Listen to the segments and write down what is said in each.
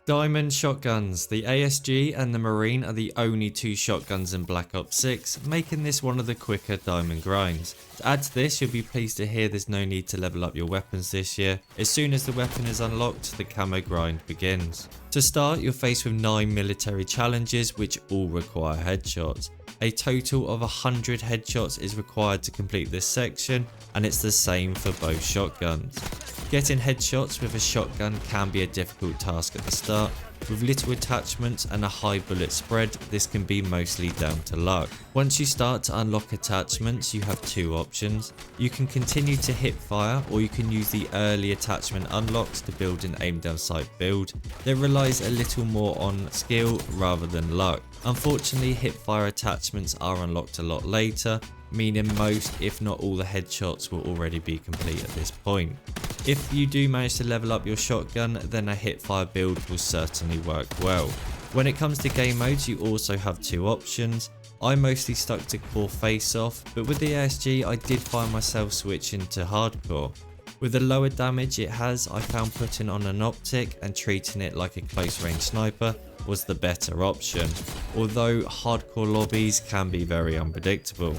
Diamond shotguns. The ASG and the Marine are the only two shotguns in Black Ops 6, making this one of the quicker diamond grinds. To add to this, you'll be pleased to hear there's no need to level up your weapons this year. As soon as the weapon is unlocked, the camo grind begins. To start, you're faced with 9 military challenges which all require headshots. A total of 100 headshots is required to complete this section, and it's the same for both shotguns. Getting headshots with a shotgun can be a difficult task at the start. With little attachments and a high bullet spread, this can be mostly down to luck. Once you start to unlock attachments, you have two options. You can continue to hip fire, or you can use the early attachment unlocks to build an aim down sight build that relies a little more on skill rather than luck. Unfortunately, hip fire attachments are unlocked a lot later, meaning most if not all the headshots will already be complete at this point. If you do manage to level up your shotgun, then a hipfire build will certainly work well. When it comes to game modes, you also have two options. I mostly stuck to core face off, but with the ASG I did find myself switching to hardcore. With the lower damage it has, I found putting on an optic and treating it like a close range sniper was the better option, although hardcore lobbies can be very unpredictable.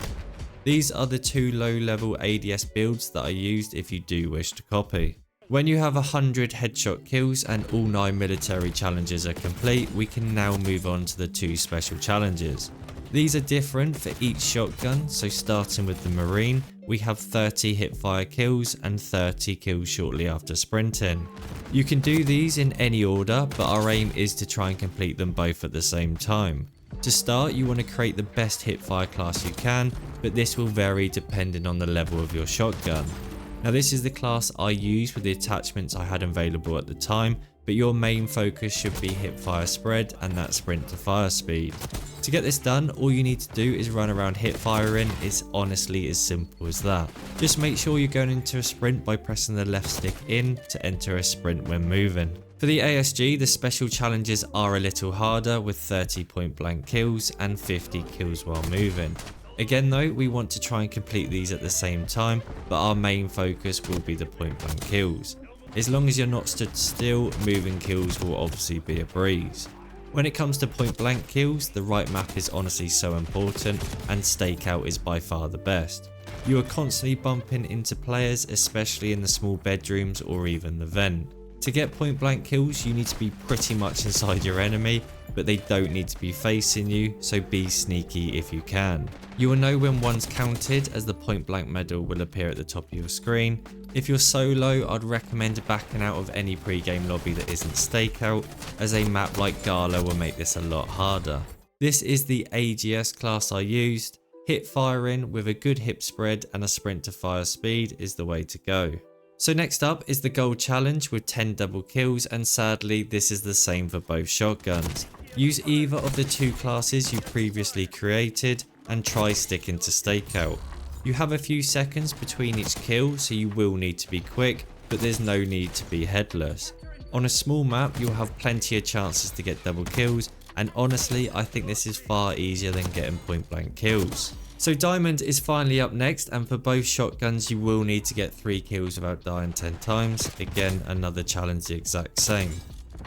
These are the two low level ADS builds that I used if you do wish to copy. When you have 100 headshot kills and all 9 military challenges are complete, we can now move on to the two special challenges. These are different for each shotgun, so starting with the Marine, we have 30 hipfire kills and 30 kills shortly after sprinting. You can do these in any order, but our aim is to try and complete them both at the same time. To start, you want to create the best hipfire class you can, but this will vary depending on the level of your shotgun. Now this is the class I used with the attachments I had available at the time, but your main focus should be hipfire spread and that sprint to fire speed. To get this done, all you need to do is run around hipfiring. It's honestly as simple as that. Just make sure you're going into a sprint by pressing the left stick in to enter a sprint when moving. For the ASG, the special challenges are a little harder with 30 point blank kills and 50 kills while moving. Again though, we want to try and complete these at the same time, but our main focus will be the point blank kills. As long as you're not stood still, moving kills will obviously be a breeze. When it comes to point blank kills, the right map is honestly so important, and stakeout is by far the best. You are constantly bumping into players, especially in the small bedrooms or even the vent. To get point blank kills, you need to be pretty much inside your enemy, but they don't need to be facing you, so be sneaky if you can. You will know when one's counted as the point blank medal will appear at the top of your screen. If you're solo, I'd recommend backing out of any pre-game lobby that isn't stakeout, as a map like Gala will make this a lot harder. This is the AGS class I used. Hip firing with a good hip spread and a sprint to fire speed is the way to go. So next up is the gold challenge with 10 double kills, and sadly this is the same for both shotguns. Use either of the two classes you previously created and try sticking to stakeout. You have a few seconds between each kill, so you will need to be quick, but there's no need to be headless. On a small map you'll have plenty of chances to get double kills, and honestly I think this is far easier than getting point blank kills. So Diamond is finally up next, and for both shotguns you will need to get 3 kills without dying 10 times. Again, another challenge the exact same.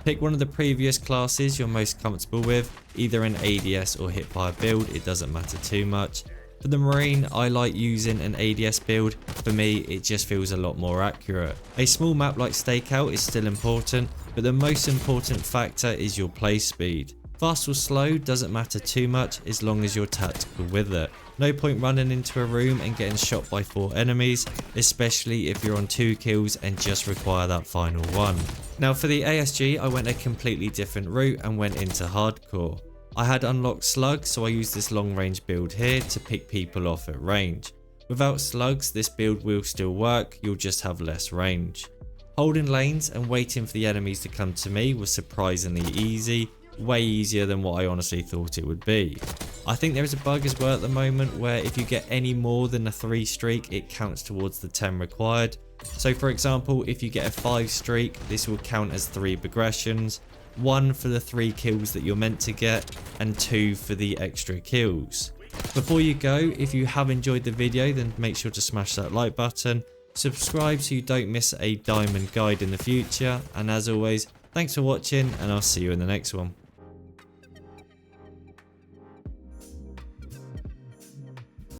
Pick one of the previous classes you're most comfortable with, either an ADS or hipfire build, it doesn't matter too much. For the Marine, I like using an ADS build. For me, it just feels a lot more accurate. A small map like stakeout is still important, but the most important factor is your play speed. Fast or slow doesn't matter too much as long as you're tactical with it. No point running into a room and getting shot by 4 enemies, especially if you're on 2 kills and just require that final one. Now for the ASG, I went a completely different route and went into hardcore. I had unlocked slugs, so I used this long range build here to pick people off at range. Without slugs, this build will still work, you'll just have less range. Holding lanes and waiting for the enemies to come to me was surprisingly easy. Way easier than what I honestly thought it would be. I think there is a bug as well at the moment where if you get any more than a 3 streak, it counts towards the 10 required. So for example, if you get a 5 streak, this will count as 3 progressions, 1 for the 3 kills that you're meant to get, and 2 for the extra kills. Before you go, if you have enjoyed the video, then make sure to smash that like button, subscribe so you don't miss a diamond guide in the future, and as always, Thanks for watching, and I'll see you in the next one.